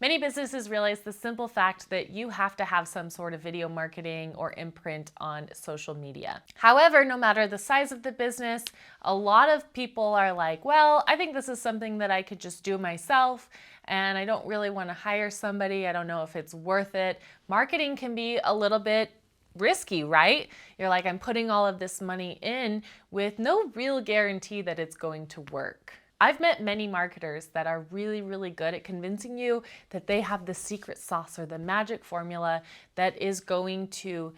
Many businesses realize the simple fact that you have to have some sort of video marketing or imprint on social media. However, no matter the size of the business, a lot of people are like, well, I think this is something that I could just do myself, and I don't really want to hire somebody. I don't know if it's worth it. Marketing can be a little bit risky, right? You're like, I'm putting all of this money in with no real guarantee that it's going to work. I've met many marketers that are really, really good at convincing you that they have the secret sauce or the magic formula that is going to,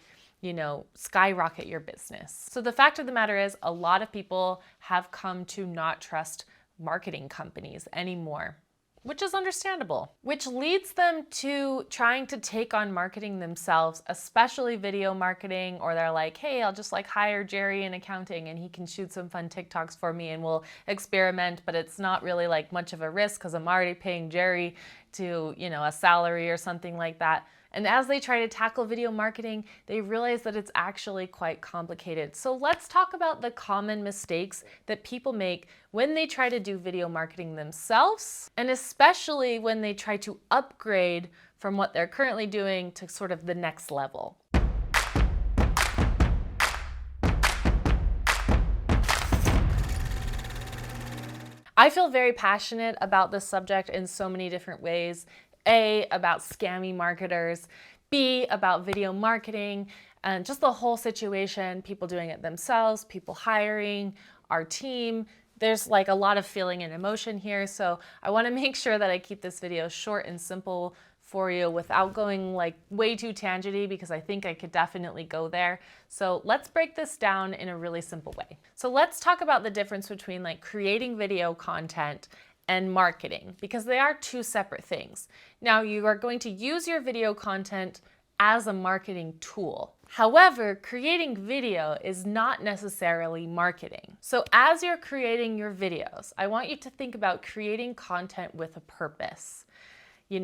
skyrocket your business. So the fact of the matter is, a lot of people have come to not trust marketing companies anymore, which is understandable, which leads them to trying to take on marketing themselves, especially video marketing, or they're like, hey, I'll just hire Jerry in accounting and he can shoot some fun TikToks for me and we'll experiment, but it's not really much of a risk because I'm already paying Jerry to, a salary or something like that. And as they try to tackle video marketing, they realize that it's actually quite complicated. So let's talk about the common mistakes that people make when they try to do video marketing themselves, and especially when they try to upgrade from what they're currently doing to sort of the next level. I feel very passionate about this subject in so many different ways. A, about scammy marketers, B, about video marketing, and just the whole situation, people doing it themselves, people hiring, our team. There's a lot of feeling and emotion here, so I want to make sure that I keep this video short and simple for you without going way too tangenty, because I think I could definitely go there. So let's break this down in a really simple way. So let's talk about the difference between creating video content and marketing, because they are two separate things. Now, you are going to use your video content as a marketing tool. However, creating video is not necessarily marketing. So as you're creating your videos, I want you to think about creating content with a purpose. You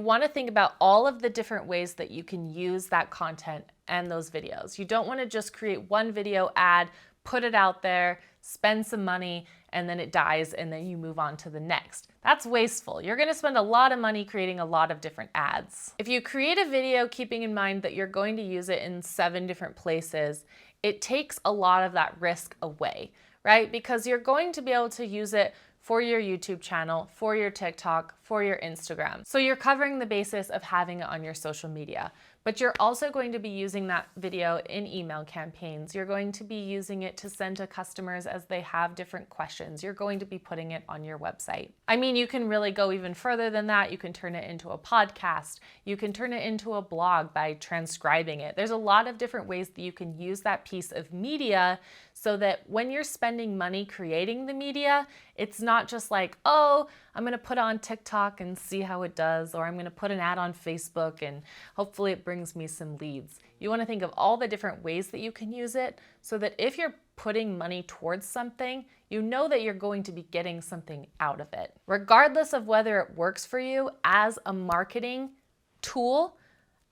want to think about all of the different ways that you can use that content and those videos. You don't want to just create one video ad, put it out there, spend some money, and then it dies, and then you move on to the next. That's wasteful. You're gonna spend a lot of money creating a lot of different ads. If you create a video keeping in mind that you're going to use it in 7 different places, it takes a lot of that risk away, right? Because you're going to be able to use it for your YouTube channel, for your TikTok, for your Instagram. So you're covering the basis of having it on your social media. But you're also going to be using that video in email campaigns. You're going to be using it to send to customers as they have different questions. You're going to be putting it on your website. I mean, you can really go even further than that. You can turn it into a podcast. You can turn it into a blog by transcribing it. There's a lot of different ways that you can use that piece of media so that when you're spending money creating the media, it's not just oh, I'm gonna put on TikTok and see how it does, or I'm gonna put an ad on Facebook and hopefully it brings me some leads. You wanna think of all the different ways that you can use it so that if you're putting money towards something, you know that you're going to be getting something out of it. Regardless of whether it works for you as a marketing tool,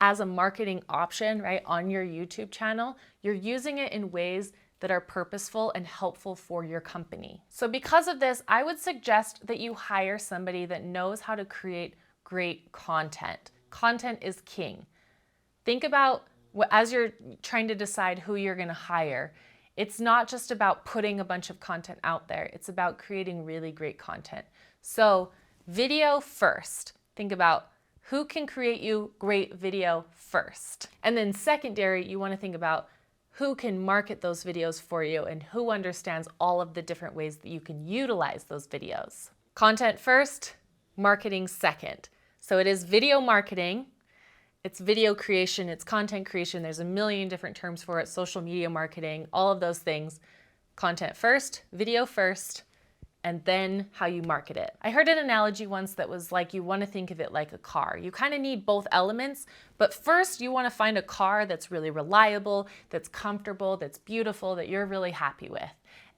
as a marketing option, right, on your YouTube channel, you're using it in ways that are purposeful and helpful for your company. So because of this, I would suggest that you hire somebody that knows how to create great content. Content is king. Think about, as you're trying to decide who you're gonna hire, it's not just about putting a bunch of content out there, it's about creating really great content. So video first. Think about who can create you great video first. And then secondary, you wanna think about who can market those videos for you and who understands all of the different ways that you can utilize those videos. Content first, marketing second. So it is video marketing, it's video creation, it's content creation. There's a million different terms for it, social media marketing, all of those things. Content first, video first, and then how you market it. I heard an analogy once that was you want to think of it like a car. You kind of need both elements, but first you want to find a car that's really reliable, that's comfortable, that's beautiful, that you're really happy with.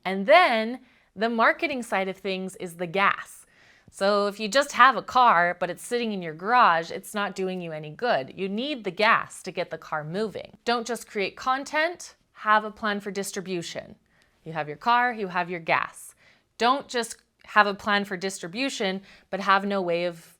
And then the marketing side of things is the gas. So if you just have a car, but it's sitting in your garage, it's not doing you any good. You need the gas to get the car moving. Don't just create content, have a plan for distribution. You have your car, you have your gas. Don't just have a plan for distribution, but have no way of,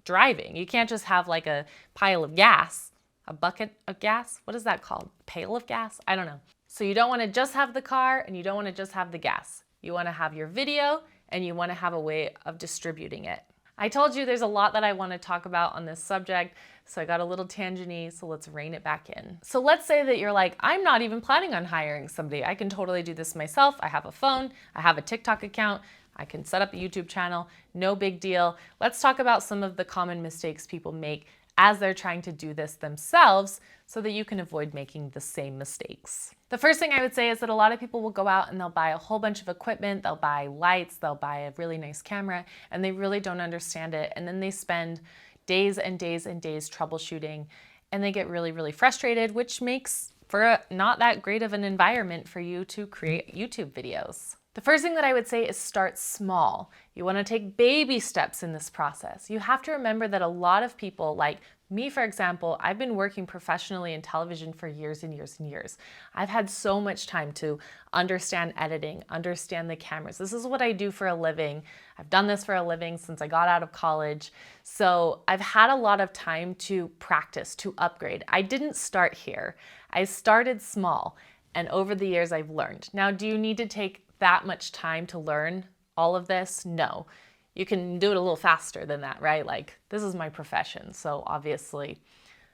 driving. You can't just have like a pile of gas, a bucket of gas. What is that called? Pail of gas? I don't know. So you don't want to just have the car and you don't want to just have the gas. You want to have your video and you want to have a way of distributing it. I told you there's a lot that I want to talk about on this subject, so I got a little tangent-y, so let's rein it back in. So let's say that you're like, I'm not even planning on hiring somebody. I can totally do this myself. I have a phone, I have a TikTok account, I can set up a YouTube channel, no big deal. Let's talk about some of the common mistakes people make as they're trying to do this themselves so that you can avoid making the same mistakes. The first thing I would say is that a lot of people will go out and they'll buy a whole bunch of equipment, they'll buy lights, they'll buy a really nice camera, and they really don't understand it. And then they spend days and days and days troubleshooting, and they get really, really frustrated, which makes for not that great of an environment for you to create YouTube videos. The first thing that I would say is start small. You want to take baby steps in this process. You have to remember that a lot of people, like me, for example, I've been working professionally in television for years and years and years. I've had so much time to understand editing, understand the cameras. This is what I do for a living. I've done this for a living since I got out of college. So I've had a lot of time to practice, to upgrade. I didn't start here. I started small, and over the years I've learned. Now, do you need to take that much time to learn all of this? No. You can do it a little faster than that, right? Like, this is my profession, so obviously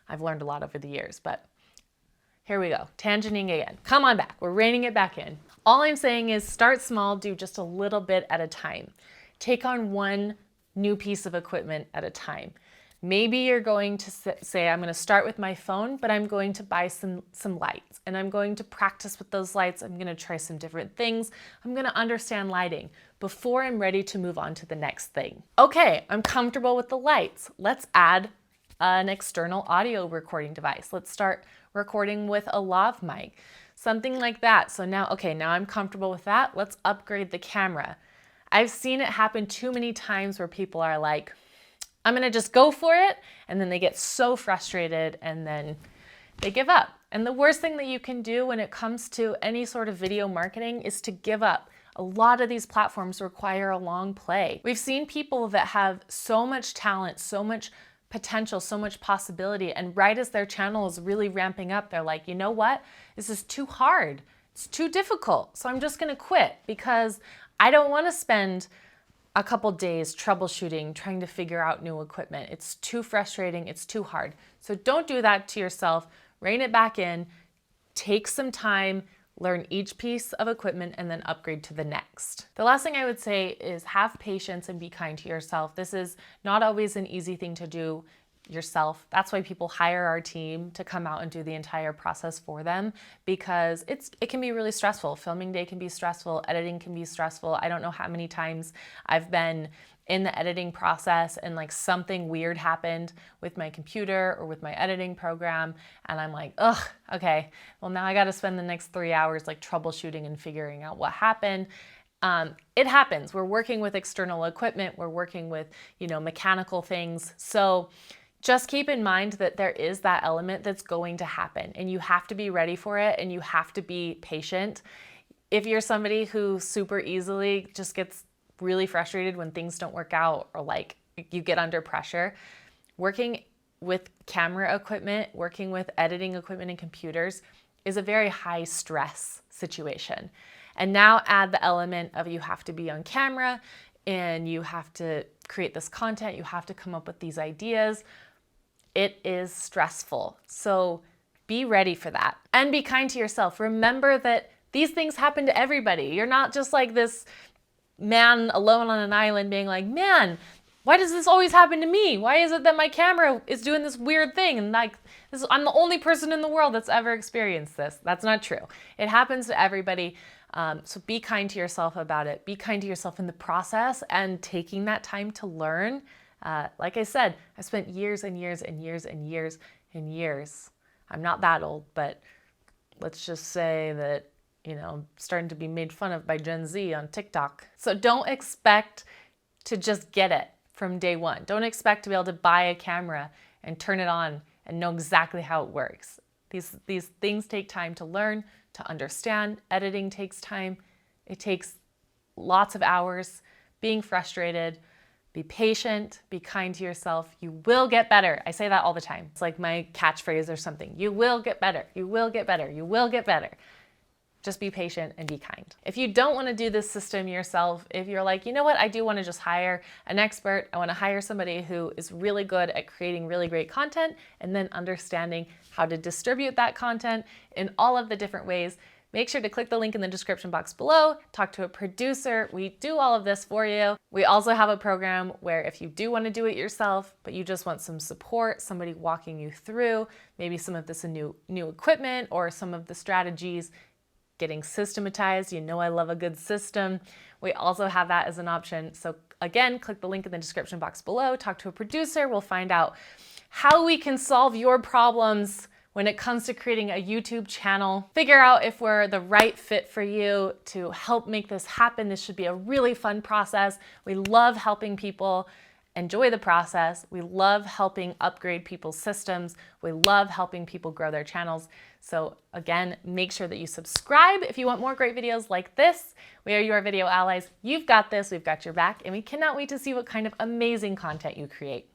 I've learned a lot over the years, but here we go, tangenting again. Come on back, we're reining it back in. All I'm saying is start small, do just a little bit at a time. Take on one new piece of equipment at a time. Maybe you're going to say, I'm going to start with my phone, but I'm going to buy some lights, and I'm going to practice with those lights. I'm going to try some different things. I'm going to understand lighting before I'm ready to move on to the next thing. Okay, I'm comfortable with the lights. Let's add an external audio recording device. Let's start recording with a lav mic, something like that. So now, okay, now I'm comfortable with that. Let's upgrade the camera. I've seen it happen too many times where people are like, I'm gonna just go for it, and then they get so frustrated and then they give up. And the worst thing that you can do when it comes to any sort of video marketing is to give up. A lot of these platforms require a long play. We've seen people that have so much talent, so much potential, so much possibility, and right as their channel is really ramping up, they're like, you know what? This is too hard. It's too difficult. So I'm just gonna quit because I don't wanna spend a couple days troubleshooting, trying to figure out new equipment. It's too frustrating, it's too hard. So don't do that to yourself. Rein it back in, take some time, learn each piece of equipment, and then upgrade to the next. The last thing I would say is have patience and be kind to yourself. This is not always an easy thing to do yourself. That's why people hire our team to come out and do the entire process for them, because it can be really stressful. Filming day can be stressful, editing can be stressful. I don't know how many times I've been in the editing process and like something weird happened with my computer or with my editing program, and I'm like, ugh, okay, well now I got to spend the next 3 hours like troubleshooting and figuring out what happened. It happens. We're working with external equipment. We're working with, mechanical things. So just keep in mind that there is that element that's going to happen, and you have to be ready for it, and you have to be patient. If you're somebody who super easily just gets really frustrated when things don't work out, or like you get under pressure, working with camera equipment, working with editing equipment and computers is a very high stress situation. And now add the element of you have to be on camera and you have to create this content, you have to come up with these ideas. It is stressful. So be ready for that and be kind to yourself. Remember that these things happen to everybody. You're not just like this man alone on an island being like, man, why does this always happen to me? Why is it that my camera is doing this weird thing? And like, I'm the only person in the world that's ever experienced this. That's not true. It happens to everybody. So be kind to yourself about it. Be kind to yourself in the process and taking that time to learn. Like I said, I spent years and years and years and years and years. I'm not that old, but let's just say that, starting to be made fun of by Gen Z on TikTok. So don't expect to just get it from day one. Don't expect to be able to buy a camera and turn it on and know exactly how it works. These things take time to learn, to understand. Editing takes time. It takes lots of hours, being frustrated, Be patient, be kind to yourself. You will get better. I say that all the time. It's like my catchphrase or something. You will get better. You will get better. You will get better. Just be patient and be kind. If you don't want to do this system yourself, if you're like, you know what, I do want to just hire an expert. I want to hire somebody who is really good at creating really great content and then understanding how to distribute that content in all of the different ways. Make sure to click the link in the description box below, talk to a producer. We do all of this for you. We also have a program where if you do want to do it yourself, but you just want some support, somebody walking you through maybe some of this new equipment or some of the strategies, getting systematized. You know I love a good system. We also have that as an option. So again, click the link in the description box below, talk to a producer. We'll find out how we can solve your problems when it comes to creating a YouTube channel. Figure out if we're the right fit for you to help make this happen. This should be a really fun process. We love helping people enjoy the process. We love helping upgrade people's systems. We love helping people grow their channels. So again, make sure that you subscribe if you want more great videos like this. We are your video allies. You've got this, we've got your back, and we cannot wait to see what kind of amazing content you create.